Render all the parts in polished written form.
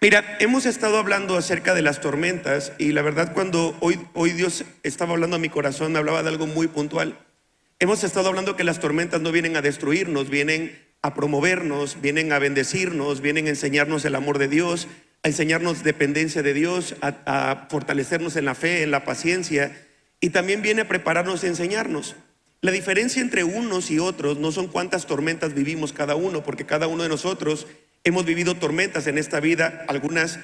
Mira, hemos estado hablando acerca de las tormentas y la verdad cuando hoy Dios estaba hablando a mi corazón, me hablaba de algo muy puntual. Hemos estado hablando que las tormentas no vienen a destruirnos, vienen a promovernos, vienen a bendecirnos, vienen a enseñarnos el amor de Dios, a enseñarnos dependencia de Dios, a fortalecernos en la fe, en la paciencia, y también viene a prepararnos y enseñarnos. La diferencia entre unos y otros no son cuántas tormentas vivimos cada uno, porque cada uno de nosotros hemos vivido tormentas en esta vida, algunas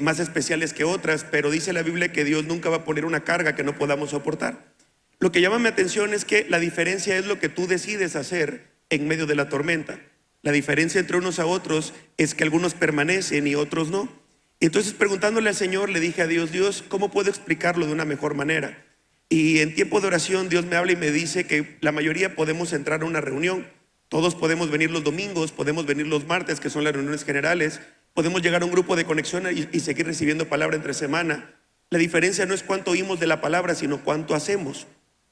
más especiales que otras, pero dice la Biblia que Dios nunca va a poner una carga que no podamos soportar. Lo que llama mi atención es que la diferencia es lo que tú decides hacer en medio de la tormenta. La diferencia entre unos a otros es que algunos permanecen y otros no. Y entonces preguntándole al Señor le dije a Dios, Dios, ¿cómo puedo explicarlo de una mejor manera? Y en tiempo de oración Dios me habla y me dice que la mayoría podemos entrar a una reunión. Todos podemos venir los domingos, podemos venir los martes, que son las reuniones generales. Podemos llegar a un grupo de conexión y seguir recibiendo palabra entre semana. La diferencia no es cuánto oímos de la palabra, sino cuánto hacemos.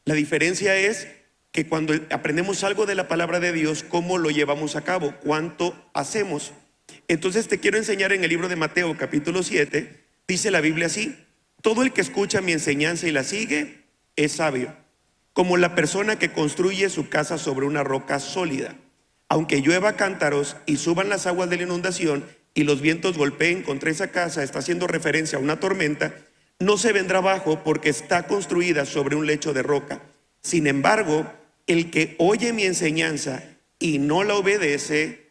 La diferencia es que cuando aprendemos algo de la palabra de Dios, ¿cómo lo llevamos a cabo? ¿Cuánto hacemos? Entonces te quiero enseñar en el libro de Mateo capítulo 7, dice la Biblia así: todo el que escucha mi enseñanza y la sigue es sabio, como la persona que construye su casa sobre una roca sólida. Aunque llueva cántaros y suban las aguas de la inundación y los vientos golpeen contra esa casa, está haciendo referencia a una tormenta, no se vendrá abajo porque está construida sobre un lecho de roca. Sin embargo, el que oye mi enseñanza y no la obedece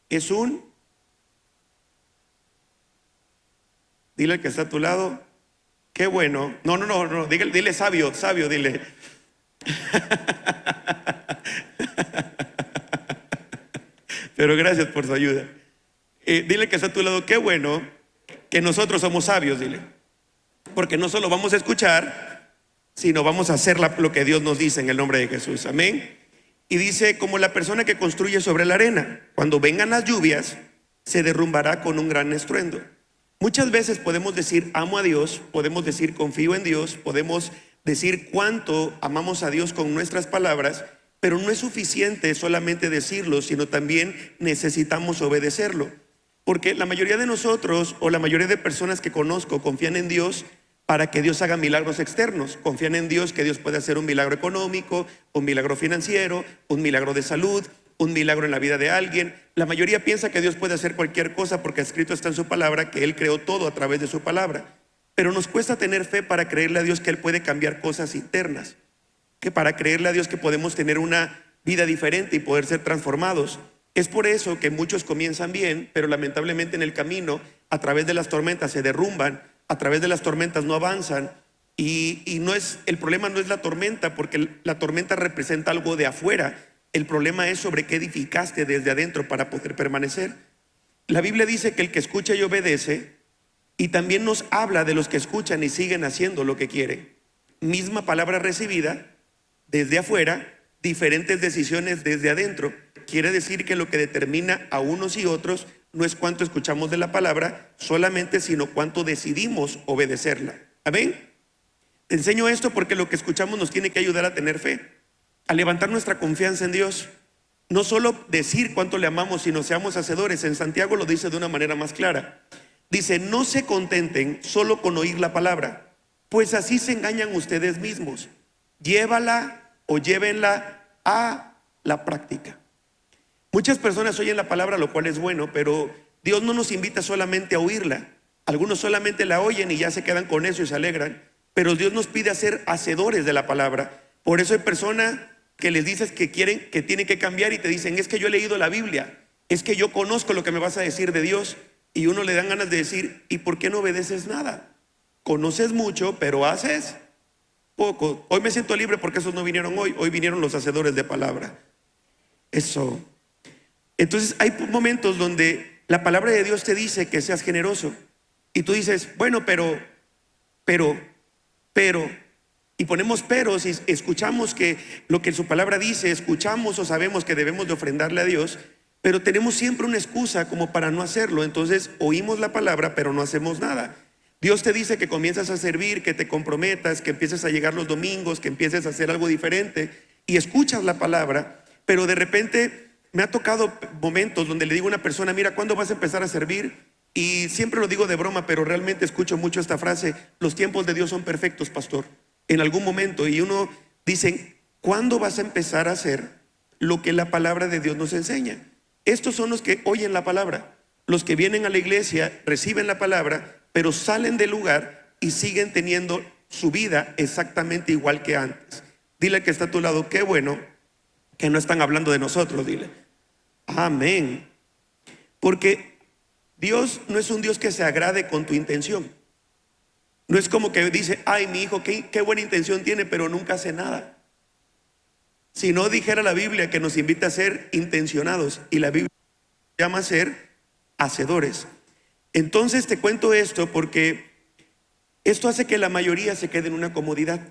es un... Dile al que está a tu lado, qué bueno. No, dile sabio, sabio, dile. Pero gracias por su ayuda. Dile que está a tu lado, qué bueno que nosotros somos sabios, dile. Porque no solo vamos a escuchar, sino vamos a hacer lo que Dios nos dice en el nombre de Jesús. Amén. Y dice, como la persona que construye sobre la arena, cuando vengan las lluvias, se derrumbará con un gran estruendo. Muchas veces podemos decir amo a Dios, podemos decir confío en Dios, podemos decir cuánto amamos a Dios con nuestras palabras, pero no es suficiente solamente decirlo, sino también necesitamos obedecerlo. Porque la mayoría de nosotros o la mayoría de personas que conozco confían en Dios para que Dios haga milagros externos. Confían en Dios que Dios puede hacer un milagro económico, un milagro financiero, un milagro de salud, un milagro en la vida de alguien. La mayoría piensa que Dios puede hacer cualquier cosa porque escrito está en su palabra que Él creó todo a través de su palabra. Pero nos cuesta tener fe para creerle a Dios que Él puede cambiar cosas internas, que para creerle a Dios que podemos tener una vida diferente y poder ser transformados. Es por eso que muchos comienzan bien, pero lamentablemente en el camino, a través de las tormentas se derrumban, a través de las tormentas no avanzan. Y no es, el problema no es la tormenta, porque la tormenta representa algo de afuera. El problema es sobre qué edificaste desde adentro para poder permanecer. La Biblia dice que el que escucha y obedece, y también nos habla de los que escuchan y siguen haciendo lo que quieren. Misma palabra recibida desde afuera, diferentes decisiones desde adentro. Quiere decir que lo que determina a unos y otros no es cuánto escuchamos de la palabra solamente, sino cuánto decidimos obedecerla. Amén. Te enseño esto porque lo que escuchamos nos tiene que ayudar a tener fe, a levantar nuestra confianza en Dios. No solo decir cuánto le amamos, sino seamos hacedores. En Santiago lo dice de una manera más clara. Dice, no se contenten solo con oír la palabra, pues así se engañan ustedes mismos. Llévala o llévenla a la práctica. Muchas personas oyen la palabra, lo cual es bueno, pero Dios no nos invita solamente a oírla. Algunos solamente la oyen y ya se quedan con eso y se alegran, pero Dios nos pide ser hacedores de la palabra. Por eso hay personas que les dices que quieren, que tienen que cambiar y te dicen, es que yo he leído la Biblia, es que yo conozco lo que me vas a decir de Dios, y uno le dan ganas de decir, ¿y por qué no obedeces nada? Conoces mucho, pero haces poco. Hoy me siento libre porque esos no vinieron hoy vinieron los hacedores de palabra. Eso. Entonces hay momentos donde la palabra de Dios te dice que seas generoso y tú dices, bueno, pero, y ponemos peros y escuchamos que lo que su palabra dice, escuchamos o sabemos que debemos de ofrendarle a Dios, pero tenemos siempre una excusa como para no hacerlo. Entonces oímos la palabra pero no hacemos nada. Dios te dice que comienzas a servir, que te comprometas, que empieces a llegar los domingos, que empieces a hacer algo diferente y escuchas la palabra, pero de repente me ha tocado momentos donde le digo a una persona, mira, ¿cuándo vas a empezar a servir? Y siempre lo digo de broma, pero realmente escucho mucho esta frase: los tiempos de Dios son perfectos, pastor. En algún momento, y uno dice, ¿cuándo vas a empezar a hacer lo que la palabra de Dios nos enseña? Estos son los que oyen la palabra, los que vienen a la iglesia, reciben la palabra, pero salen del lugar y siguen teniendo su vida exactamente igual que antes. Dile al que está a tu lado: qué bueno que no están hablando de nosotros. Dile amén. Porque Dios no es un Dios que se agrade con tu intención. No es como que dice: ay, mi hijo, qué buena intención tiene, pero nunca hace nada. Si no, dijera la Biblia que nos invita a ser intencionados, y la Biblia llama a ser hacedores. Entonces te cuento esto porque esto hace que la mayoría se quede en una comodidad.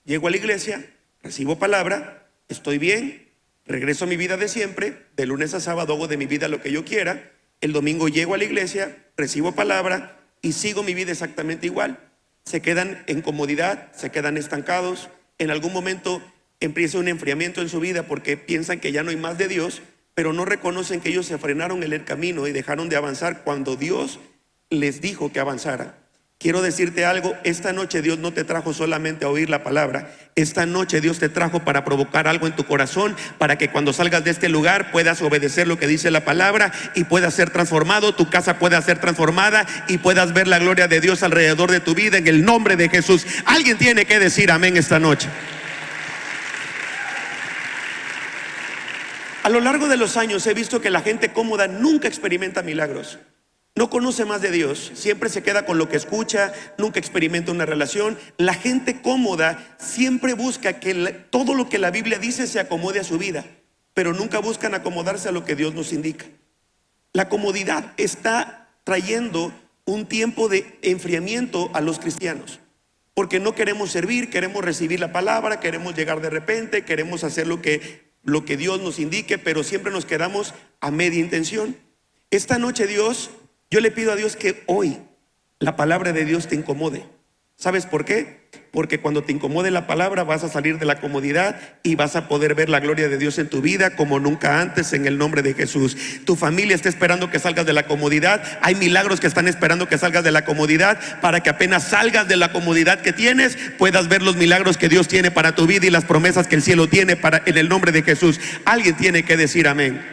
Llego a la iglesia, recibo palabra, estoy bien, regreso a mi vida de siempre, de lunes a sábado hago de mi vida lo que yo quiera, el domingo llego a la iglesia, recibo palabra y sigo mi vida exactamente igual. Se quedan en comodidad, se quedan estancados. En algún momento empieza un enfriamiento en su vida porque piensan que ya no hay más de Dios, pero no reconocen que ellos se frenaron en el camino y dejaron de avanzar cuando Dios les dijo que avanzara. Quiero decirte algo: esta noche Dios no te trajo solamente a oír la palabra. Esta noche Dios te trajo para provocar algo en tu corazón, para que cuando salgas de este lugar puedas obedecer lo que dice la palabra y puedas ser transformado, tu casa pueda ser transformada y puedas ver la gloria de Dios alrededor de tu vida, en el nombre de Jesús. Alguien tiene que decir amén esta noche. A lo largo de los años he visto que la gente cómoda nunca experimenta milagros. No conoce más de Dios, siempre se queda con lo que escucha, nunca experimenta una relación. La gente cómoda siempre busca que todo lo que la Biblia dice se acomode a su vida, pero nunca buscan acomodarse a lo que Dios nos indica. La comodidad está trayendo un tiempo de enfriamiento a los cristianos, porque no queremos servir, queremos recibir la palabra, queremos llegar de repente, queremos hacer lo que Dios nos indique, pero siempre nos quedamos a media intención. Esta noche yo le pido a Dios que hoy la palabra de Dios te incomode. ¿Sabes por qué? Porque cuando te incomode la palabra vas a salir de la comodidad y vas a poder ver la gloria de Dios en tu vida como nunca antes, en el nombre de Jesús. Tu familia está esperando que salgas de la comodidad. Hay milagros que están esperando que salgas de la comodidad, para que apenas salgas de la comodidad que tienes puedas ver los milagros que Dios tiene para tu vida y las promesas que el cielo tiene en el nombre de Jesús. Alguien tiene que decir amén.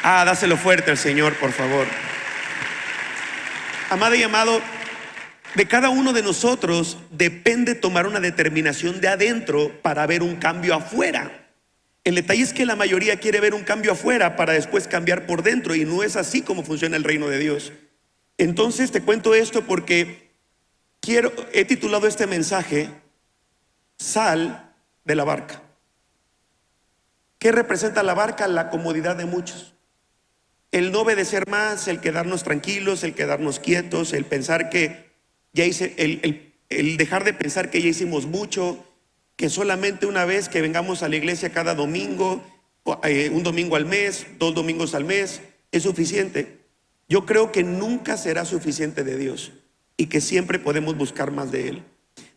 Dáselo fuerte al Señor, por favor. Amada y amado, de cada uno de nosotros depende tomar una determinación de adentro para ver un cambio afuera. El detalle es que la mayoría quiere ver un cambio afuera para después cambiar por dentro, y no es así como funciona el reino de Dios. Entonces te cuento esto porque he titulado este mensaje: Sal de la barca. ¿Qué representa la barca? La comodidad de muchos. El no obedecer más, el quedarnos tranquilos, el quedarnos quietos, el pensar que ya el dejar de pensar que ya hicimos mucho, que solamente una vez que vengamos a la iglesia cada domingo, un domingo al mes, 2 domingos al mes, es suficiente. Yo creo que nunca será suficiente de Dios y que siempre podemos buscar más de Él.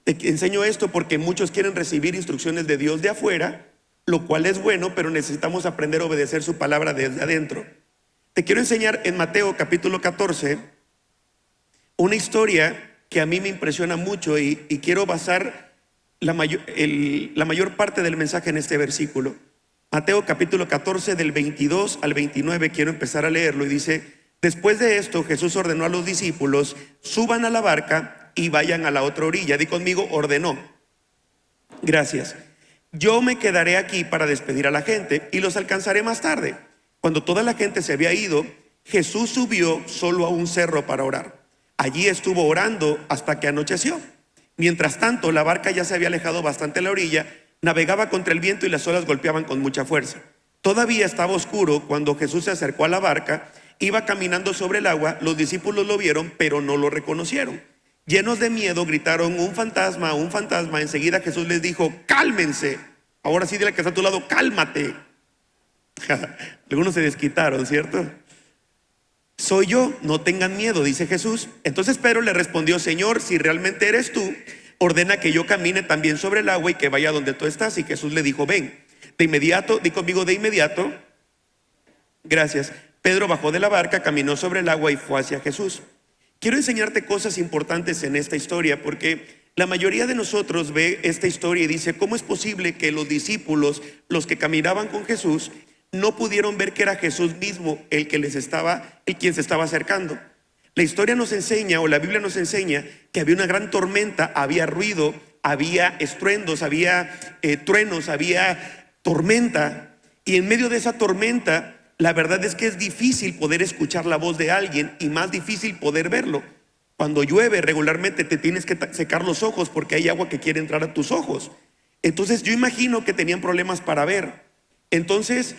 Te enseño esto porque muchos quieren recibir instrucciones de Dios de afuera, lo cual es bueno, pero necesitamos aprender a obedecer su palabra desde adentro. Te quiero enseñar en Mateo capítulo 14 una historia que a mí me impresiona mucho y quiero basar la mayor parte del mensaje en este versículo. Mateo capítulo 14 del 22 al 29, quiero empezar a leerlo, y dice: después de esto Jesús ordenó a los discípulos: suban a la barca y vayan a la otra orilla. Di conmigo: ordenó. Gracias. Yo me quedaré aquí para despedir a la gente y los alcanzaré más tarde. Cuando toda la gente se había ido, Jesús subió solo a un cerro para orar. Allí estuvo orando hasta que anocheció. Mientras tanto, la barca ya se había alejado bastante de la orilla, navegaba contra el viento y las olas golpeaban con mucha fuerza. Todavía estaba oscuro cuando Jesús se acercó a la barca, iba caminando sobre el agua. Los discípulos lo vieron, pero no lo reconocieron. Llenos de miedo, gritaron: un fantasma, un fantasma. Enseguida Jesús les dijo: cálmense. Ahora sí, dile que está a tu lado: cálmate. Algunos se desquitaron, ¿cierto? Soy yo, no tengan miedo, dice Jesús. Entonces Pedro le respondió: Señor, si realmente eres tú, ordena que yo camine también sobre el agua y que vaya donde tú estás. Y Jesús le dijo: ven. De inmediato, di conmigo: de inmediato. Gracias. Pedro bajó de la barca, caminó sobre el agua y fue hacia Jesús. Quiero enseñarte cosas importantes en esta historia, porque la mayoría de nosotros ve esta historia y dice: ¿cómo es posible que los discípulos, los que caminaban con Jesús, no pudieron ver que era Jesús mismo el quien se estaba acercando? La historia nos enseña, o la Biblia nos enseña, que había una gran tormenta, había ruido, había estruendos, había truenos, había tormenta. Y en medio de esa tormenta, la verdad es que es difícil poder escuchar la voz de alguien y más difícil poder verlo. Cuando llueve regularmente te tienes que secar los ojos porque hay agua que quiere entrar a tus ojos. Entonces yo imagino que tenían problemas para ver. Entonces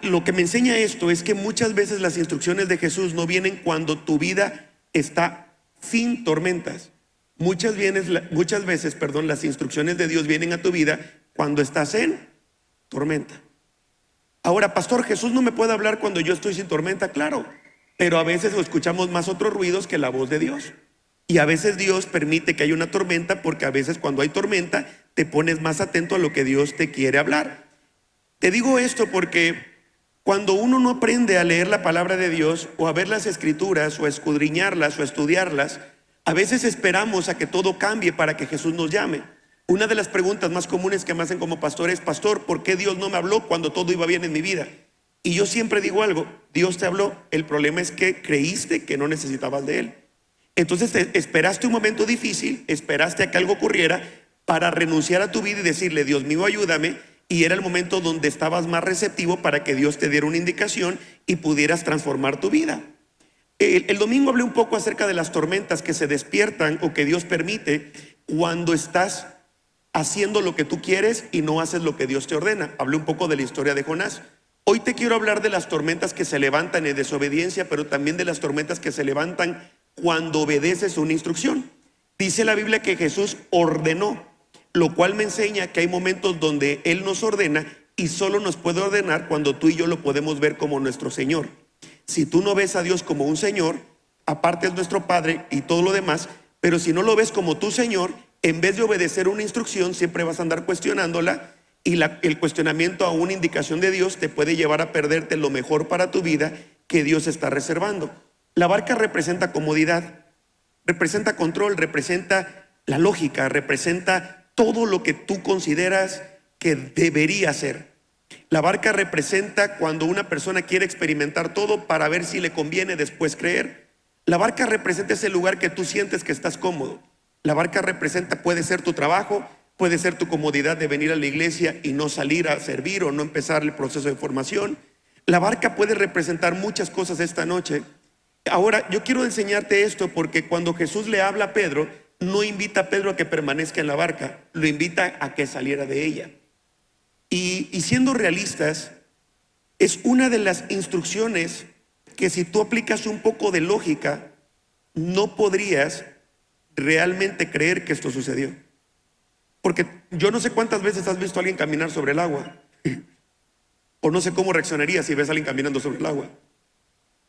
lo que me enseña esto es que muchas veces las instrucciones de Jesús no vienen cuando tu vida está sin tormentas. Muchas veces, las instrucciones de Dios vienen a tu vida cuando estás en tormenta. Ahora, pastor, Jesús no me puede hablar cuando yo estoy sin tormenta. Claro, pero a veces escuchamos más otros ruidos que la voz de Dios. Y a veces Dios permite que haya una tormenta, porque a veces cuando hay tormenta te pones más atento a lo que Dios te quiere hablar. Te digo esto porque cuando uno no aprende a leer la palabra de Dios, o a ver las escrituras, o a escudriñarlas, o a estudiarlas, a veces esperamos a que todo cambie para que Jesús nos llame. Una de las preguntas más comunes que me hacen como pastor es: pastor, ¿por qué Dios no me habló cuando todo iba bien en mi vida? Y yo siempre digo algo: Dios te habló, el problema es que creíste que no necesitabas de Él. Entonces esperaste un momento difícil, esperaste a que algo ocurriera para renunciar a tu vida y decirle: Dios mío, ayúdame. Y era el momento donde estabas más receptivo para que Dios te diera una indicación y pudieras transformar tu vida. El domingo hablé un poco acerca de las tormentas que se despiertan o que Dios permite cuando estás haciendo lo que tú quieres y no haces lo que Dios te ordena. Hablé un poco de la historia de Jonás. Hoy te quiero hablar de las tormentas que se levantan en desobediencia, pero también de las tormentas que se levantan cuando obedeces una instrucción. Dice la Biblia que Jesús ordenó, lo cual me enseña que hay momentos donde Él nos ordena y solo nos puede ordenar cuando tú y yo lo podemos ver como nuestro Señor. Si tú no ves a Dios como un Señor, aparte es nuestro Padre y todo lo demás, pero si no lo ves como tu Señor, en vez de obedecer una instrucción, siempre vas a andar cuestionándola, y el cuestionamiento a una indicación de Dios te puede llevar a perderte lo mejor para tu vida que Dios está reservando. La barca representa comodidad, representa control, representa la lógica, representa todo lo que tú consideras que debería ser. La barca representa cuando una persona quiere experimentar todo para ver si le conviene después creer. La barca representa ese lugar que tú sientes que estás cómodo. La barca representa, puede ser tu trabajo, puede ser tu comodidad de venir a la iglesia y no salir a servir o no empezar el proceso de formación. La barca puede representar muchas cosas esta noche. Ahora, yo quiero enseñarte esto porque cuando Jesús le habla a Pedro, no invita a Pedro a que permanezca en la barca, lo invita a que saliera de ella. Y siendo realistas, es una de las instrucciones que si tú aplicas un poco de lógica, no podrías realmente creer que esto sucedió. Porque yo no sé cuántas veces has visto a alguien caminar sobre el agua, o no sé cómo reaccionarías si ves a alguien caminando sobre el agua,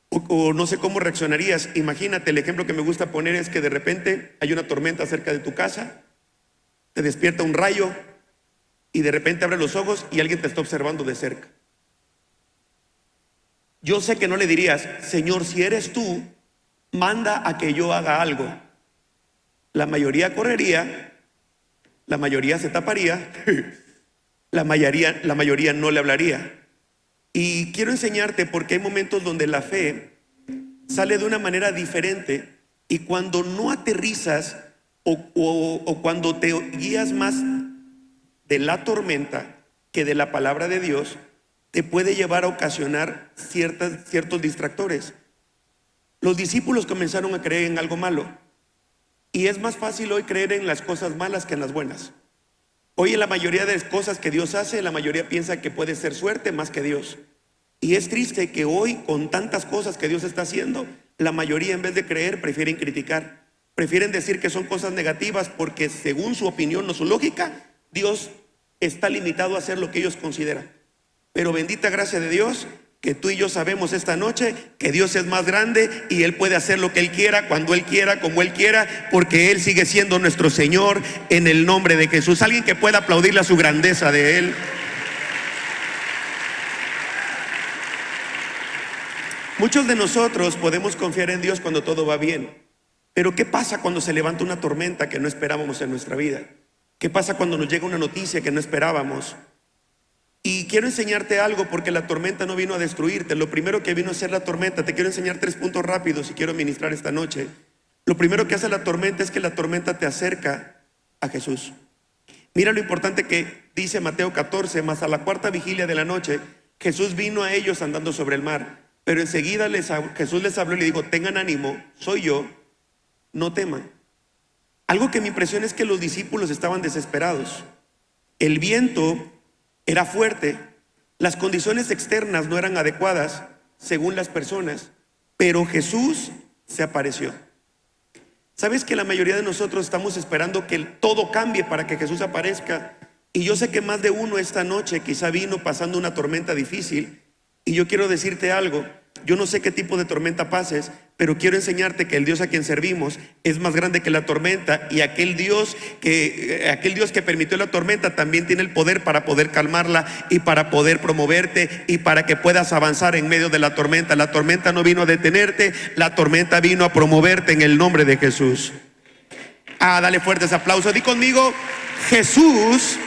o no sé cómo reaccionarías. Imagínate, el ejemplo que me gusta poner es que de repente hay una tormenta cerca de tu casa, te despierta un rayo y de repente abres los ojos y alguien te está observando de cerca. Yo sé que no le dirías: Señor, si eres tú, manda a que yo haga algo. La mayoría correría, la mayoría se taparía, la mayoría no le hablaría. Y quiero enseñarte porque hay momentos donde la fe sale de una manera diferente, y cuando no aterrizas o cuando te guías más de la tormenta que de la palabra de Dios, te puede llevar a ocasionar ciertos distractores. Los discípulos comenzaron a creer en algo malo, y es más fácil hoy creer en las cosas malas que en las buenas. Hoy en la mayoría de las cosas que Dios hace, la mayoría piensa que puede ser suerte más que Dios. Y es triste que hoy, con tantas cosas que Dios está haciendo, la mayoría, en vez de creer, prefieren criticar, prefieren decir que son cosas negativas, porque según su opinión o su lógica, Dios está limitado a hacer lo que ellos consideran. Pero bendita gracia de Dios, que tú y yo sabemos esta noche que Dios es más grande y Él puede hacer lo que Él quiera, cuando Él quiera, como Él quiera, porque Él sigue siendo nuestro Señor, en el nombre de Jesús. Alguien que pueda aplaudirle a su grandeza de Él. Muchos de nosotros podemos confiar en Dios cuando todo va bien, pero ¿qué pasa cuando se levanta una tormenta que no esperábamos en nuestra vida? ¿Qué pasa cuando nos llega una noticia que no esperábamos? Y quiero enseñarte algo, porque la tormenta no vino a destruirte. Lo primero que vino a hacer la tormenta, te quiero enseñar 3 puntos rápidos y quiero ministrar esta noche. Lo primero que hace la tormenta es que la tormenta te acerca a Jesús. Mira lo importante que dice Mateo 14, más a la 4ª vigilia de la noche, Jesús vino a ellos andando sobre el mar. Pero enseguida Jesús les habló y le dijo: tengan ánimo, soy yo, no teman. Algo que me impresiona es que los discípulos estaban desesperados. El viento era fuerte, las condiciones externas no eran adecuadas según las personas, pero Jesús se apareció. ¿Sabes que la mayoría de nosotros estamos esperando que todo cambie para que Jesús aparezca? Y yo sé que más de uno esta noche quizá vino pasando una tormenta difícil, y yo quiero decirte algo. Yo no sé qué tipo de tormenta pases, pero quiero enseñarte que el Dios a quien servimos es más grande que la tormenta, y aquel Dios que permitió la tormenta también tiene el poder para poder calmarla y para poder promoverte y para que puedas avanzar en medio de la tormenta. La tormenta no vino a detenerte, la tormenta vino a promoverte en el nombre de Jesús. Dale fuertes aplausos. Di conmigo: Jesús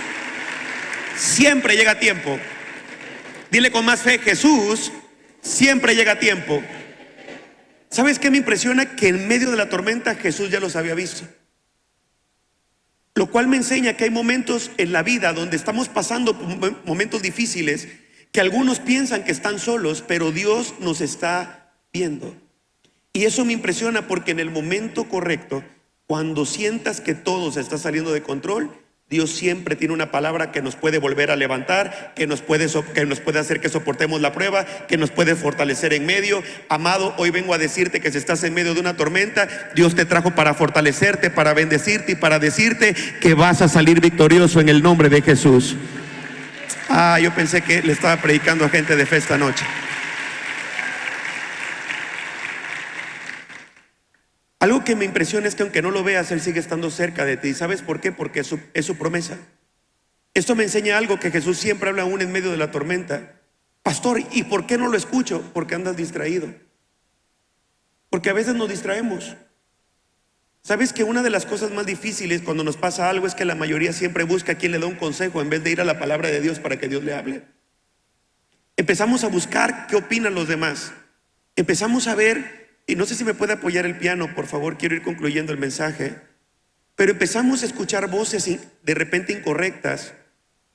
siempre llega a tiempo. Dile con más fe: Jesús siempre llega a tiempo. ¿Sabes qué me impresiona? Que en medio de la tormenta Jesús ya los había visto. Lo cual me enseña que hay momentos en la vida donde estamos pasando momentos difíciles, que algunos piensan que están solos, pero Dios nos está viendo. Y eso me impresiona, porque en el momento correcto, cuando sientas que todo se está saliendo de control, Dios siempre tiene una palabra que nos puede volver a levantar, que nos puede hacer que soportemos la prueba, que nos puede fortalecer en medio. Amado, hoy vengo a decirte que si estás en medio de una tormenta, Dios te trajo para fortalecerte, para bendecirte y para decirte que vas a salir victorioso en el nombre de Jesús. Yo pensé que le estaba predicando a gente de fe esta noche. Algo que me impresiona es que aunque no lo veas, Él sigue estando cerca de ti. ¿Sabes por qué? Porque es su promesa. Esto me enseña algo, que Jesús siempre habla aún en medio de la tormenta. Pastor, ¿y por qué no lo escucho? Porque andas distraído. Porque a veces nos distraemos. ¿Sabes que una de las cosas más difíciles cuando nos pasa algo es que la mayoría siempre busca a quien le da un consejo en vez de ir a la palabra de Dios para que Dios le hable? Empezamos a buscar qué opinan los demás. Empezamos a ver. Y no sé si me puede apoyar el piano, por favor, quiero ir concluyendo el mensaje. Pero empezamos a escuchar voces de repente incorrectas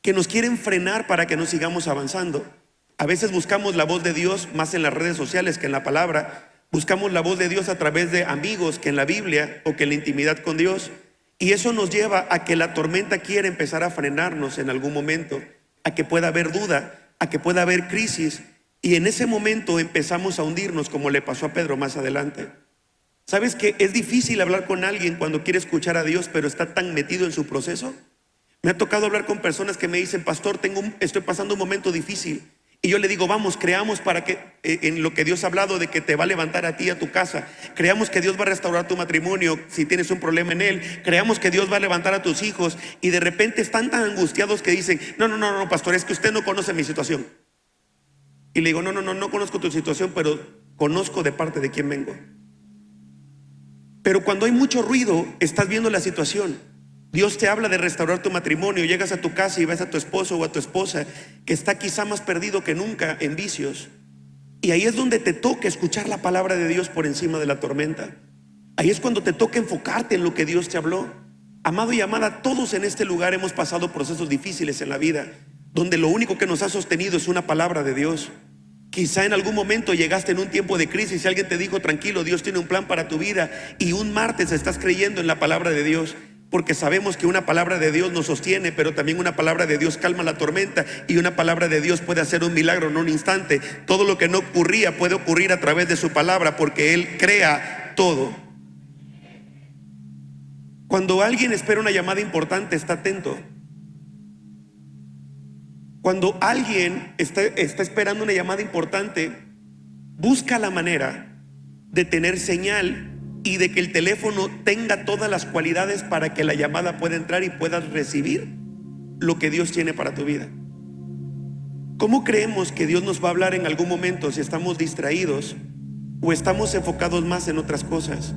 que nos quieren frenar para que no sigamos avanzando. A veces buscamos la voz de Dios más en las redes sociales que en la palabra. Buscamos la voz de Dios a través de amigos que en la Biblia o que en la intimidad con Dios. Y eso nos lleva a que la tormenta quiera empezar a frenarnos en algún momento, a que pueda haber duda, a que pueda haber crisis. Y en ese momento empezamos a hundirnos, como le pasó a Pedro más adelante. ¿Sabes que es difícil hablar con alguien cuando quiere escuchar a Dios, pero está tan metido en su proceso? Me ha tocado hablar con personas que me dicen: pastor, estoy pasando un momento difícil. Y yo le digo: vamos, creamos para que en lo que Dios ha hablado de que te va a levantar a ti y a tu casa. Creamos que Dios va a restaurar tu matrimonio si tienes un problema en él. Creamos que Dios va a levantar a tus hijos. Y de repente están tan angustiados que dicen: no, pastor, es que usted no conoce mi situación. Y le digo: no conozco tu situación, pero conozco de parte de quién vengo. Pero cuando hay mucho ruido, estás viendo la situación. Dios te habla de restaurar tu matrimonio. Llegas a tu casa y ves a tu esposo o a tu esposa que está quizá más perdido que nunca en vicios. Y ahí es donde te toca escuchar la palabra de Dios por encima de la tormenta. Ahí es cuando te toca enfocarte en lo que Dios te habló. Amado y amada, todos en este lugar hemos pasado procesos difíciles en la vida, donde lo único que nos ha sostenido es una palabra de Dios. Quizá en algún momento llegaste en un tiempo de crisis y alguien te dijo: tranquilo, Dios tiene un plan para tu vida. Y un martes estás creyendo en la palabra de Dios, porque sabemos que una palabra de Dios nos sostiene, pero también una palabra de Dios calma la tormenta, y una palabra de Dios puede hacer un milagro en un instante. Todo lo que no ocurría puede ocurrir a través de su palabra, porque Él crea todo. Cuando alguien espera una llamada importante, está atento. Cuando alguien está esperando una llamada importante, busca la manera de tener señal y de que el teléfono tenga todas las cualidades para que la llamada pueda entrar y puedas recibir lo que Dios tiene para tu vida. ¿Cómo creemos que Dios nos va a hablar en algún momento si estamos distraídos o estamos enfocados más en otras cosas?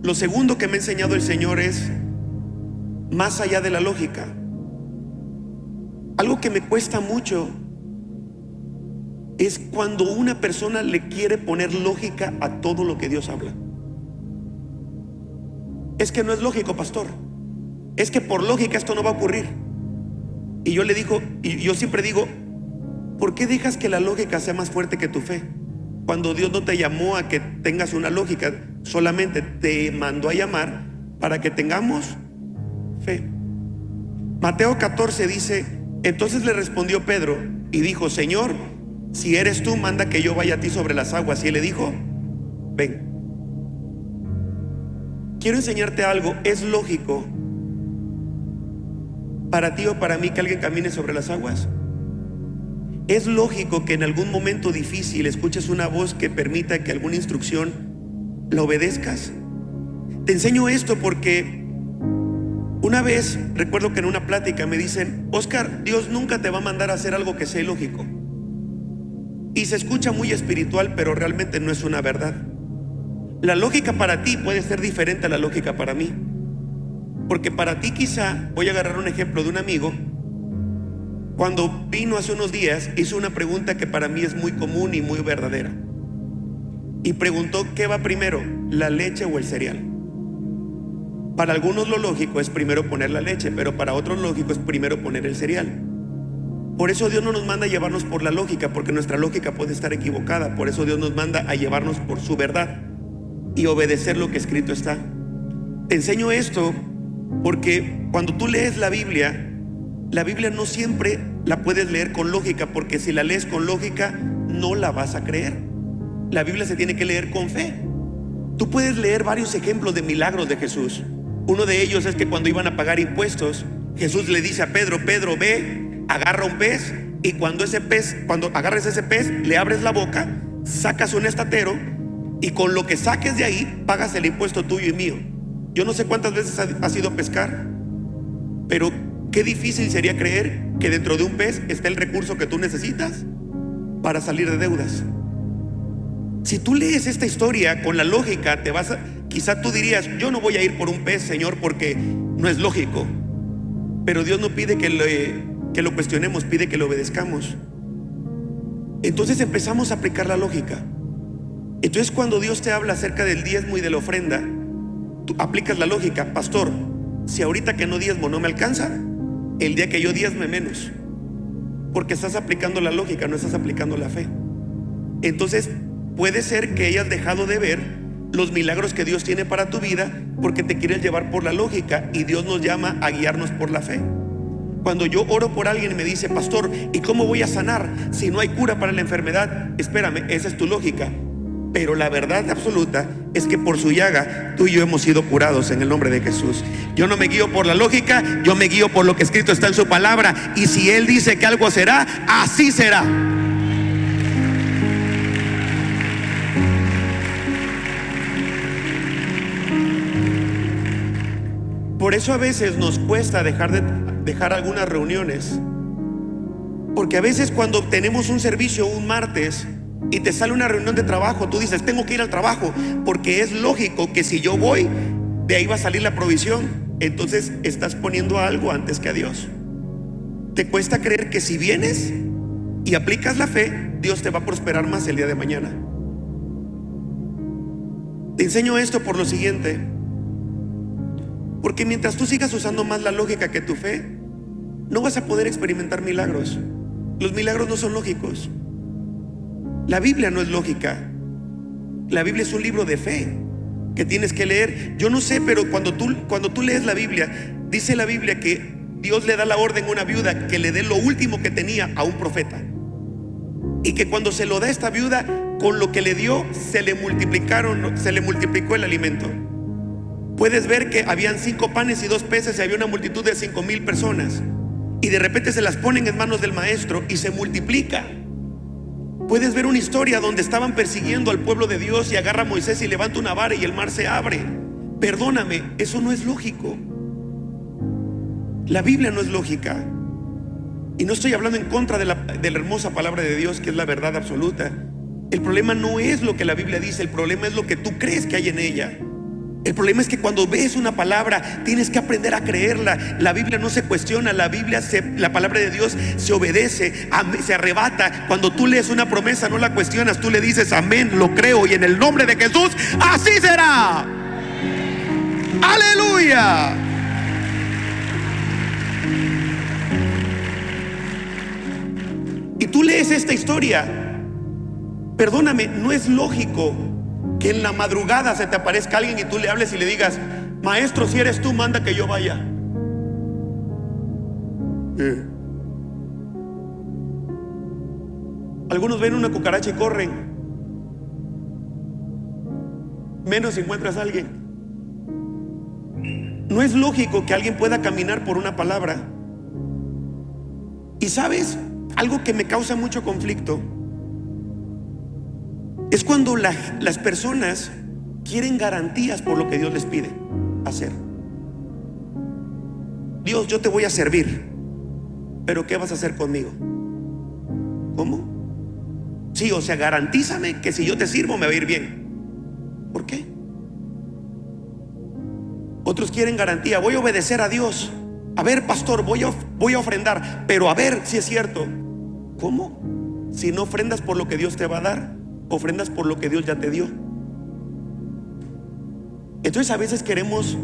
Lo segundo que me ha enseñado el Señor es más allá de la lógica. Algo que me cuesta mucho es cuando una persona le quiere poner lógica a todo lo que Dios habla. Es que no es lógico, pastor. Es que por lógica esto no va a ocurrir. Y yo siempre digo, ¿por qué dejas que la lógica sea más fuerte que tu fe? Cuando Dios no te llamó a que tengas una lógica, solamente te mandó a llamar para que tengamos fe. Mateo 14 dice: entonces le respondió Pedro y dijo: Señor, si eres tú, manda que yo vaya a ti sobre las aguas. Y él le dijo: ven. Quiero enseñarte algo. ¿Es lógico para ti o para mí que alguien camine sobre las aguas? ¿Es lógico que en algún momento difícil escuches una voz que permita que alguna instrucción la obedezcas? Te enseño esto porque una vez recuerdo que en una plática me dicen: Oscar, Dios nunca te va a mandar a hacer algo que sea ilógico. Y se escucha muy espiritual, pero realmente no es una verdad. La lógica para ti puede ser diferente a la lógica para mí. Porque para ti quizá, voy a agarrar un ejemplo de un amigo. Cuando vino hace unos días, hizo una pregunta que para mí es muy común y muy verdadera. Y preguntó: ¿qué va primero, la leche o el cereal? Para algunos lo lógico es primero poner la leche, pero para otros lógico es primero poner el cereal. Por eso Dios no nos manda a llevarnos por la lógica, porque nuestra lógica puede estar equivocada. Por eso Dios nos manda a llevarnos por su verdad y obedecer lo que escrito está. Te enseño esto porque cuando tú lees la Biblia no siempre la puedes leer con lógica, porque si la lees con lógica no la vas a creer. La Biblia se tiene que leer con fe. Tú puedes leer varios ejemplos de milagros de Jesús. Uno de ellos es que cuando iban a pagar impuestos, Jesús le dice a Pedro: Pedro, ve, agarra un pez, y cuando agarres ese pez, le abres la boca, sacas un estatero, y con lo que saques de ahí pagas el impuesto tuyo y mío. Yo no sé cuántas veces has ido a pescar, pero qué difícil sería creer que dentro de un pez está el recurso que tú necesitas para salir de deudas. Si tú lees esta historia con la lógica, quizá tú dirías: yo no voy a ir por un pez, Señor, porque no es lógico. Pero Dios no pide que lo cuestionemos, pide que lo obedezcamos. Entonces empezamos a aplicar la lógica. Entonces cuando Dios te habla acerca del diezmo y de la ofrenda, tú aplicas la lógica. Pastor, si ahorita que no diezmo no me alcanza, el día que yo diezme menos, porque estás aplicando la lógica, no estás aplicando la fe. Entonces puede ser que hayas dejado de ver los milagros que Dios tiene para tu vida porque te quieres llevar por la lógica, y Dios nos llama a guiarnos por la fe. Cuando yo oro por alguien y me dice: pastor, ¿y cómo voy a sanar si no hay cura para la enfermedad? Espérame, esa es tu lógica. Pero la verdad absoluta es que por su llaga tú y yo hemos sido curados en el nombre de Jesús. Yo no me guío por la lógica, yo me guío por lo que escrito está en su palabra. Y si Él dice que algo será, así será. Por eso a veces nos cuesta dejar algunas reuniones, porque a veces cuando tenemos un servicio un martes y te sale una reunión de trabajo, tú dices: tengo que ir al trabajo, porque es lógico que si yo voy, de ahí va a salir la provisión. Entonces estás poniendo algo antes que a Dios. Te cuesta creer que si vienes y aplicas la fe, Dios te va a prosperar más el día de mañana. Te enseño esto por lo siguiente: porque mientras tú sigas usando más la lógica que tu fe, no vas a poder experimentar milagros. Los milagros no son lógicos. La Biblia no es lógica. La Biblia es un libro de fe que tienes que leer. Yo no sé, pero cuando tú lees la Biblia, dice la Biblia que Dios le da la orden a una viuda que le dé lo último que tenía a un profeta, y que cuando se lo da a esta viuda, con lo que le dio se le multiplicó el alimento. Puedes ver que habían 5 panes y 2 peces y había una multitud de 5,000 personas, y de repente se las ponen en manos del maestro y se multiplica. Puedes ver una historia donde estaban persiguiendo al pueblo de Dios y agarra a Moisés y levanta una vara y el mar se abre. Perdóname, eso no es lógico. La Biblia no es lógica. Y no estoy hablando en contra de la hermosa palabra de Dios, que es la verdad absoluta. El problema no es lo que la Biblia dice, el problema es lo que tú crees que hay en ella. El problema es que cuando ves una palabra tienes que aprender a creerla. La Biblia no se cuestiona, la palabra de Dios se obedece, se arrebata. Cuando tú lees una promesa no la cuestionas, tú le dices amén, lo creo y en el nombre de Jesús así será. Aleluya. Y tú lees esta historia, perdóname, no es lógico que en la madrugada se te aparezca alguien y tú le hables y le digas: maestro, si eres tú, manda que yo vaya. Algunos ven una cucaracha y corren, menos si encuentras a alguien. No es lógico que alguien pueda caminar por una palabra. Y sabes, algo que me causa mucho conflicto es cuando las personas quieren garantías por lo que Dios les pide hacer. Dios, yo te voy a servir, pero ¿qué vas a hacer conmigo? ¿Cómo? Sí, o sea, garantízame que si yo te sirvo me va a ir bien. ¿Por qué? Otros quieren garantía: voy a obedecer a Dios. A ver, pastor, voy a ofrendar, pero a ver si es cierto. ¿Cómo? Si no ofrendas por lo que Dios te va a dar, ofrendas por lo que Dios ya te dio. Entonces a veces queremos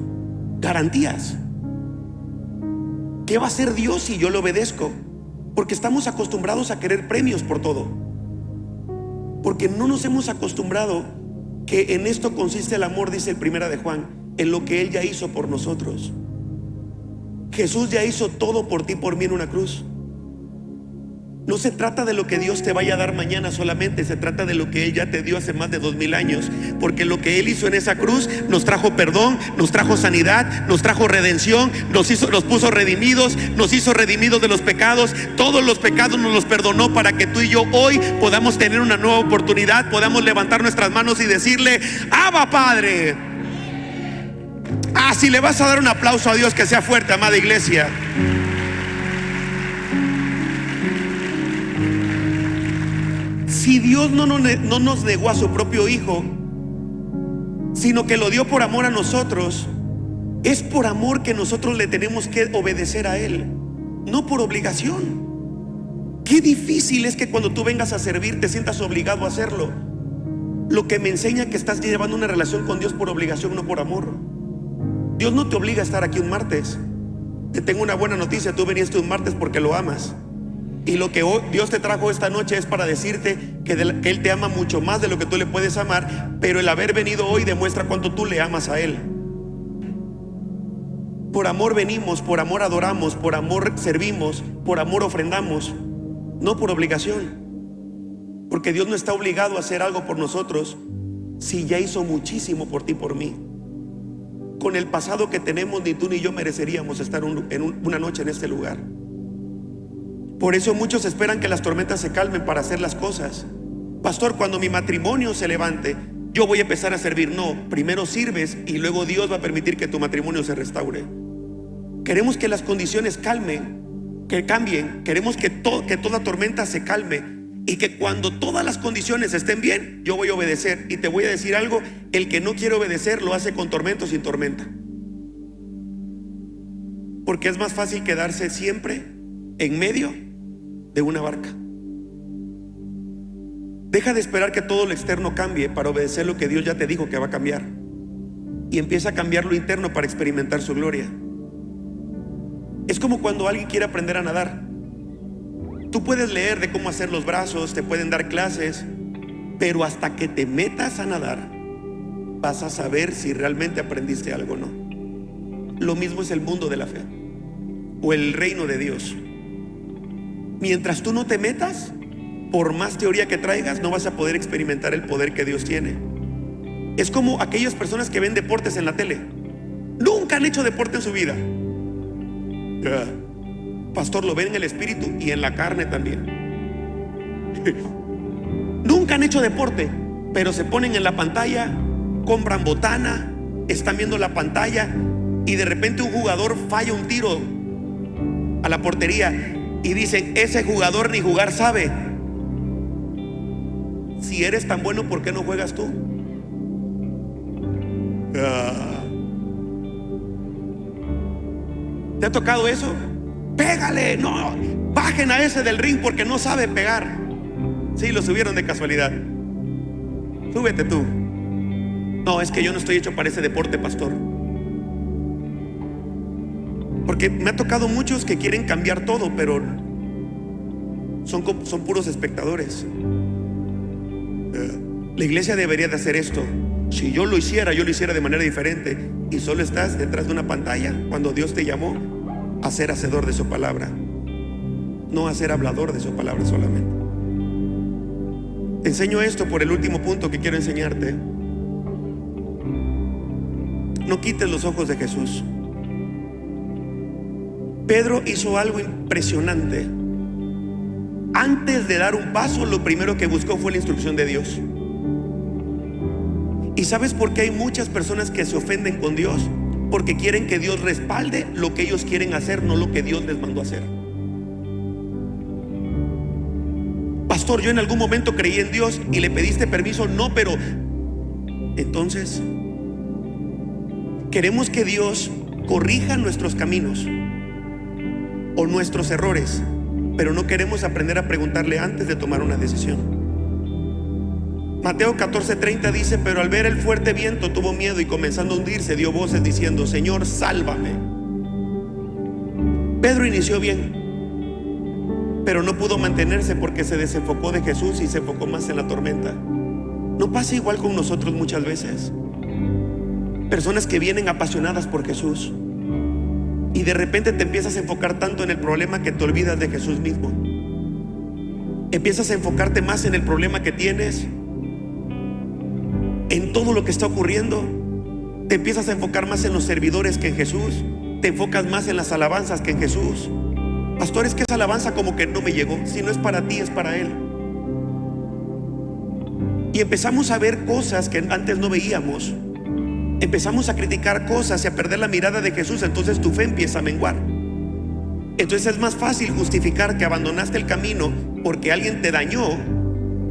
garantías. ¿Qué va a hacer Dios si yo le obedezco? Porque estamos acostumbrados a querer premios por todo. Porque no nos hemos acostumbrado que en esto consiste el amor, dice el 1 de Juan, en lo que Él ya hizo por nosotros. Jesús ya hizo todo por ti, por mí en una cruz. No se trata de lo que Dios te vaya a dar mañana solamente, se trata de lo que Él ya te dio hace más de 2000 años. Porque lo que Él hizo en esa cruz nos trajo perdón, nos trajo sanidad, nos trajo redención, nos puso redimidos, nos hizo redimidos de los pecados. Todos los pecados nos los perdonó para que tú y yo hoy podamos tener una nueva oportunidad, podamos levantar nuestras manos y decirle: Abba, Padre. Si le vas a dar un aplauso a Dios, que sea fuerte, amada iglesia. Si Dios no nos negó a su propio Hijo, sino que lo dio por amor a nosotros, es por amor que nosotros le tenemos que obedecer a Él, no por obligación. Qué difícil es que cuando tú vengas a servir te sientas obligado a hacerlo. Lo que me enseña que estás llevando una relación con Dios por obligación, no por amor. Dios no te obliga a estar aquí un martes. Te tengo una buena noticia: tú viniste un martes porque lo amas. Y lo que Dios te trajo esta noche es para decirte que Él te ama mucho más de lo que tú le puedes amar. Pero el haber venido hoy demuestra cuánto tú le amas a Él. Por amor venimos, por amor adoramos, por amor servimos, por amor ofrendamos, no por obligación. Porque Dios no está obligado a hacer algo por nosotros si ya hizo muchísimo por ti y por mí. Con el pasado que tenemos, ni tú ni yo mereceríamos estar una noche en este lugar. Por eso muchos esperan que las tormentas se calmen para hacer las cosas. Pastor, cuando mi matrimonio se levante, yo voy a empezar a servir. No, primero sirves y luego Dios va a permitir que tu matrimonio se restaure. Queremos que las condiciones que cambien. Queremos que toda tormenta se calme. Y que cuando todas las condiciones estén bien, yo voy a obedecer. Y te voy a decir algo: el que no quiere obedecer lo hace con tormenta o sin tormenta. Porque es más fácil quedarse siempre en medio de una barca. Deja de esperar que todo lo externo cambie para obedecer lo que Dios ya te dijo que va a cambiar. Y empieza a cambiar lo interno para experimentar su gloria. Es como cuando alguien quiere aprender a nadar. Tú puedes leer de cómo hacer los brazos, te pueden dar clases, pero hasta que te metas a nadar vas a saber si realmente aprendiste algo o no. Lo mismo es el mundo de la fe o el reino de Dios. Mientras tú no te metas, por más teoría que traigas, no vas a poder experimentar el poder que Dios tiene. Es como aquellas personas que ven deportes en la tele. Nunca han hecho deporte en su vida. Pastor, lo ven en el espíritu y en la carne también. Nunca han hecho deporte, pero se ponen en la pantalla, compran botana, están viendo la pantalla y de repente un jugador falla un tiro a la portería y dicen, ese jugador ni jugar sabe. Si eres tan bueno, ¿por qué no juegas tú? ¿Te ha tocado eso? Pégale, no, bajen a ese del ring porque no sabe pegar. Sí, lo subieron de casualidad. Súbete tú. No, es que yo no estoy hecho para ese deporte, pastor. Porque me ha tocado muchos que quieren cambiar todo, pero son puros espectadores. La iglesia debería de hacer esto. Si yo lo hiciera de manera diferente. Y solo estás detrás de una pantalla cuando Dios te llamó a ser hacedor de su palabra, no a ser hablador de su palabra solamente. Te enseño esto por el último punto que quiero enseñarte. No quites los ojos de Jesús. Pedro hizo algo impresionante. Antes de dar un paso, lo primero que buscó fue la instrucción de Dios. ¿Y sabes por qué hay muchas personas que se ofenden con Dios? Porque quieren que Dios respalde lo que ellos quieren hacer, no lo que Dios les mandó a hacer. Pastor, yo en algún momento creí en Dios y le pediste permiso. No, pero entonces queremos que Dios corrija nuestros caminos o nuestros errores, pero no queremos aprender a preguntarle antes de tomar una decisión. Mateo 14:30 dice, pero al ver el fuerte viento tuvo miedo y comenzando a hundirse dio voces diciendo, Señor, sálvame. Pedro inició bien, pero no pudo mantenerse porque se desenfocó de Jesús y se enfocó más en la tormenta. ¿No pasa igual con nosotros muchas veces? Personas que vienen apasionadas por Jesús y de repente te empiezas a enfocar tanto en el problema que te olvidas de Jesús mismo. Empiezas a enfocarte más en el problema que tienes, en todo lo que está ocurriendo. Te empiezas a enfocar más en los servidores que en Jesús. Te enfocas más en las alabanzas que en Jesús. Pastor, es que esa alabanza como que no me llegó. Si no es para ti, es para Él. Y empezamos a ver cosas que antes no veíamos. Empezamos a criticar cosas y a perder la mirada de Jesús. Entonces tu fe empieza a menguar. Entonces es más fácil justificar que abandonaste el camino porque alguien te dañó,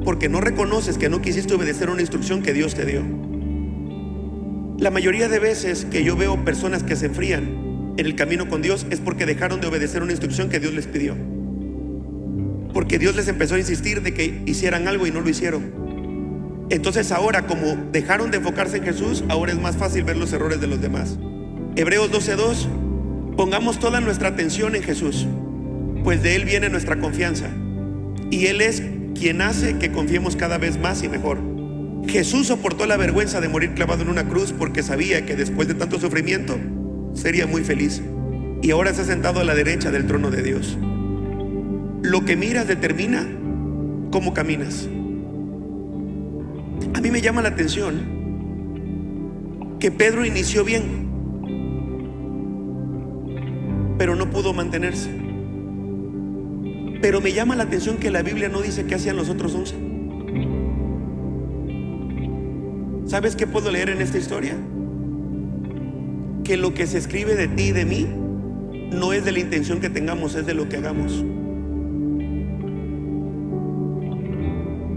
porque no reconoces que no quisiste obedecer una instrucción que Dios te dio. La mayoría de veces que yo veo personas que se enfrían en el camino con Dios es porque dejaron de obedecer una instrucción que Dios les pidió, porque Dios les empezó a insistir de que hicieran algo y no lo hicieron. Entonces ahora, como dejaron de enfocarse en Jesús, ahora es más fácil ver los errores de los demás. Hebreos 12:2, pongamos toda nuestra atención en Jesús, pues de Él viene nuestra confianza y Él es quien hace que confiemos cada vez más y mejor. Jesús soportó la vergüenza de morir clavado en una cruz porque sabía que después de tanto sufrimiento sería muy feliz, y ahora se ha sentado a la derecha del trono de Dios. Lo que miras determina cómo caminas. A mí me llama la atención que Pedro inició bien, pero no pudo mantenerse. Pero me llama la atención que la Biblia no dice qué hacían los otros 11. ¿Sabes qué puedo leer en esta historia? Que lo que se escribe de ti y de mí no es de la intención que tengamos, es de lo que hagamos.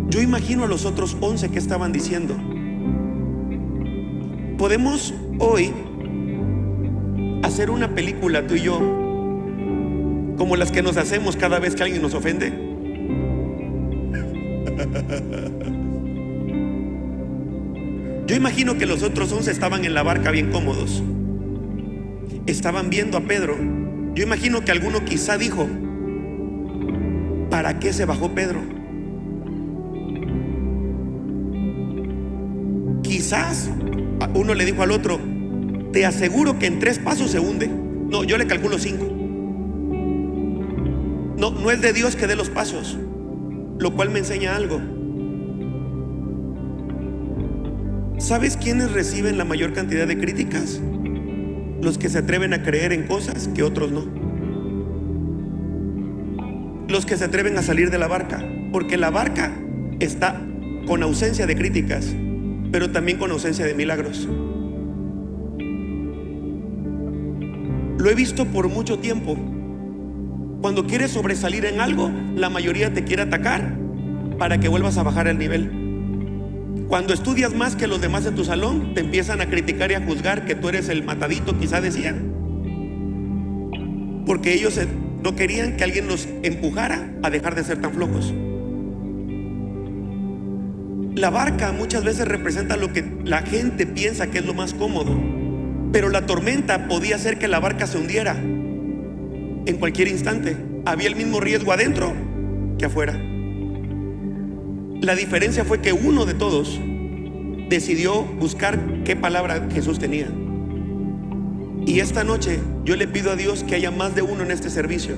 Yo imagino a los otros 11 que estaban diciendo. Podemos hoy hacer una película tú y yo, como las que nos hacemos cada vez que alguien nos ofende. Yo imagino que los otros 11 estaban en la barca bien cómodos, estaban viendo a Pedro. Yo imagino que alguno quizá dijo, ¿para qué se bajó Pedro? Quizás uno le dijo al otro, te aseguro que en 3 pasos se hunde. No, yo le calculo 5. No es de Dios que dé los pasos, lo cual me enseña algo. ¿Sabes quiénes reciben la mayor cantidad de críticas? Los que se atreven a creer en cosas que otros no. Los que se atreven a salir de la barca, porque la barca está con ausencia de críticas, pero también con ausencia de milagros. Lo he visto por mucho tiempo. Cuando quieres sobresalir en algo, la mayoría te quiere atacar para que vuelvas a bajar el nivel. Cuando estudias más que los demás en tu salón, te empiezan a criticar y a juzgar que tú eres el matadito, quizá decían, porque ellos no querían que alguien los empujara a dejar de ser tan flojos. La barca muchas veces representa lo que la gente piensa que es lo más cómodo, pero la tormenta podía hacer que la barca se hundiera en cualquier instante. Había el mismo riesgo adentro que afuera. La diferencia fue que uno de todos decidió buscar qué palabra Jesús tenía. Y esta noche yo le pido a Dios que haya más de uno en este servicio,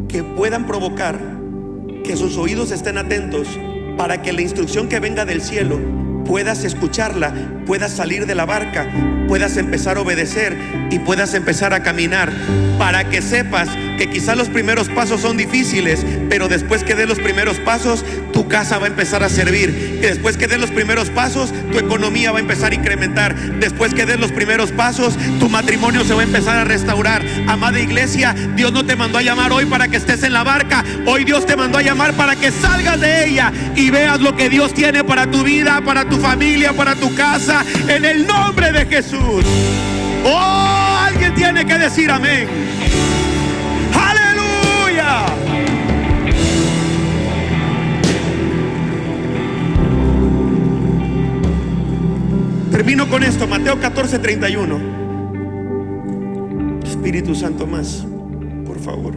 que puedan provocar que sus oídos estén atentos para que la instrucción que venga del cielo puedas escucharla, puedas salir de la barca, puedas empezar a obedecer y puedas empezar a caminar, para que sepas que quizás los primeros pasos son difíciles, pero después que des los primeros pasos, tu casa va a empezar a servir. Que después que des los primeros pasos, tu economía va a empezar a incrementar. Después que des los primeros pasos, tu matrimonio se va a empezar a restaurar. Amada iglesia, Dios no te mandó a llamar hoy para que estés en la barca. Hoy Dios te mandó a llamar para que salgas de ella y veas lo que Dios tiene para tu vida, para tu familia, para tu casa, en el nombre de Jesús. Oh, alguien tiene que decir amén. ¡Aleluya! Termino con esto, Mateo 14:31. Espíritu Santo, más, por favor.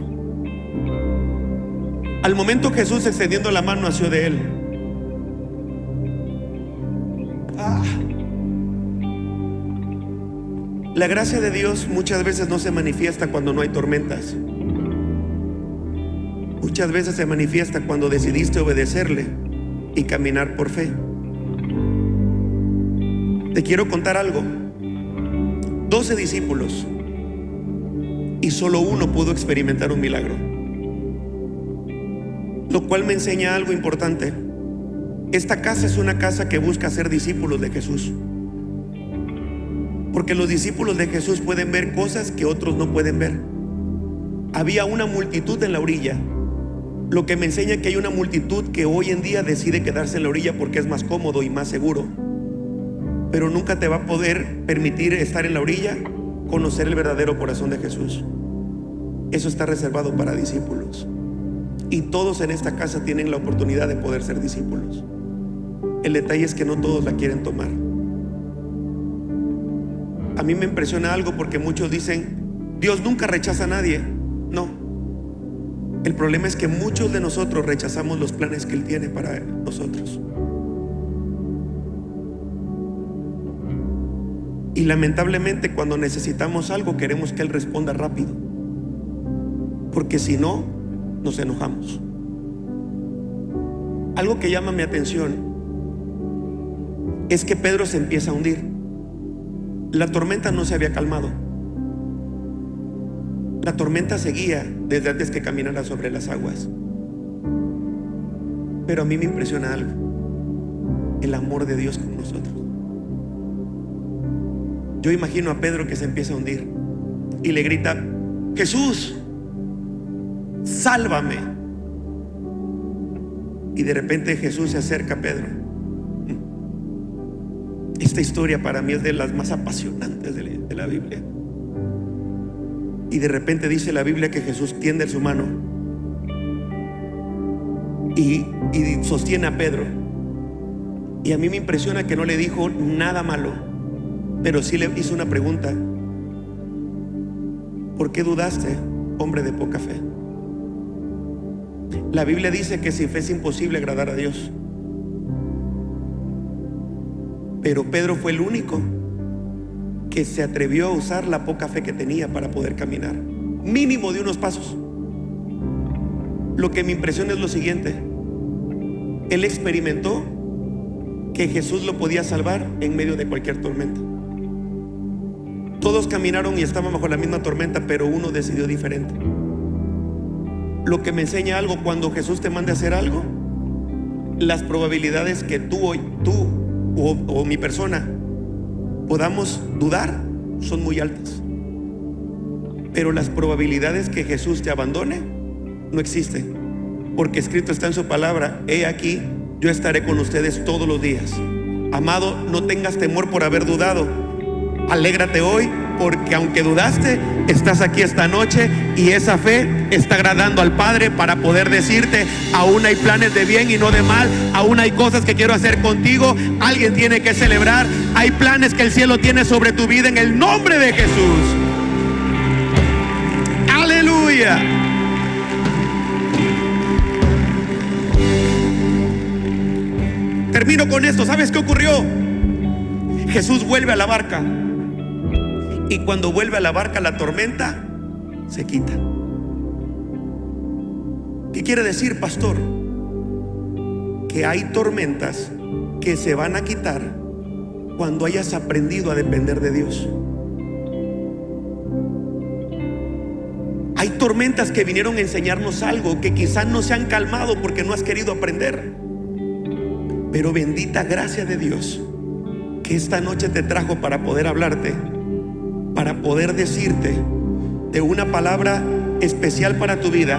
Al momento Jesús, extendiendo la mano, asió de él. La gracia de Dios muchas veces no se manifiesta cuando no hay tormentas. Muchas veces se manifiesta cuando decidiste obedecerle y caminar por fe. Te quiero contar algo. 12 discípulos y solo uno pudo experimentar un milagro, lo cual me enseña algo importante. Esta casa es una casa que busca ser discípulos de Jesús, porque los discípulos de Jesús pueden ver cosas que otros no pueden ver. Había una multitud en la orilla, lo que me enseña que hay una multitud que hoy en día decide quedarse en la orilla porque es más cómodo y más seguro, pero nunca te va a poder permitir estar en la orilla, conocer el verdadero corazón de Jesús. Eso está reservado para discípulos, y todos en esta casa tienen la oportunidad de poder ser discípulos. El detalle es que no todos la quieren tomar. A mí me impresiona algo, porque muchos dicen: Dios nunca rechaza a nadie. No, el problema es que muchos de nosotros rechazamos los planes que Él tiene para nosotros. Y lamentablemente, cuando necesitamos algo, queremos que Él responda rápido, porque si no, nos enojamos. Algo que llama mi atención es que Pedro se empieza a hundir. La tormenta no se había calmado. La tormenta seguía desde antes que caminara sobre las aguas. Pero a mí me impresiona algo: el amor de Dios con nosotros. Yo imagino a Pedro que se empieza a hundir y le grita: Jesús, sálvame. Y de repente Jesús se acerca a Pedro. Esta historia para mí es de las más apasionantes de la Biblia. Y de repente dice la Biblia que Jesús tiende su mano y sostiene a Pedro. Y a mí me impresiona que no le dijo nada malo, pero sí le hizo una pregunta: ¿por qué dudaste, hombre de poca fe? La Biblia dice que sin fe es imposible agradar a Dios. Pero Pedro fue el único que se atrevió a usar la poca fe que tenía para poder caminar, mínimo de unos pasos. Lo que me impresiona es lo siguiente: él experimentó que Jesús lo podía salvar en medio de cualquier tormenta. Todos caminaron y estaban bajo la misma tormenta, pero uno decidió diferente. Lo que me enseña algo: cuando Jesús te mande a hacer algo, las probabilidades que tú o mi persona podamos dudar son muy altas. Pero las probabilidades que Jesús te abandone no existen, porque escrito está en su palabra: he aquí, yo estaré con ustedes todos los días. Amado, no tengas temor por haber dudado. Alégrate hoy, porque aunque dudaste, estás aquí esta noche, y esa fe está agradando al Padre para poder decirte: aún hay planes de bien y no de mal, aún hay cosas que quiero hacer contigo. Alguien tiene que celebrar. Hay planes que el cielo tiene sobre tu vida en el nombre de Jesús. Aleluya. Termino con esto. ¿Sabes qué ocurrió? Jesús vuelve a la barca, y cuando vuelve a la barca, la tormenta se quita. ¿Qué quiere decir, pastor? Que hay tormentas que se van a quitar cuando hayas aprendido a depender de Dios. Hay tormentas que vinieron a enseñarnos algo que quizás no se han calmado porque no has querido aprender. Pero bendita gracia de Dios, que esta noche te trajo para poder hablarte, para poder decirte de una palabra especial para tu vida.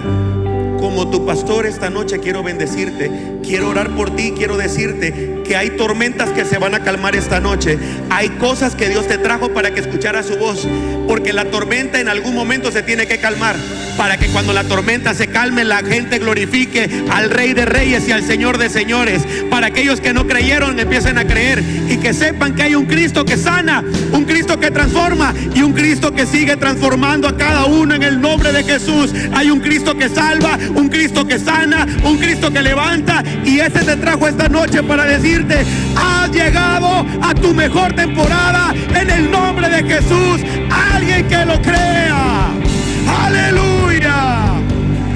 Como tu pastor esta noche quiero bendecirte, quiero orar por ti, quiero decirte que hay tormentas que se van a calmar esta noche. Hay cosas que Dios te trajo para que escucharas su voz, porque la tormenta en algún momento se tiene que calmar, para que cuando la tormenta se calme, la gente glorifique al Rey de Reyes y al Señor de Señores. Para aquellos que no creyeron, empiecen a creer, y que sepan que hay un Cristo que sana, un Cristo que transforma, y un Cristo que sigue transformando a cada uno en el nombre de Jesús. Hay un Cristo que salva, un Cristo que sana, un Cristo que levanta, y ese te trajo esta noche para decirte: has llegado a tu mejor temporada en el nombre de Jesús. Alguien que lo crea. Aleluya.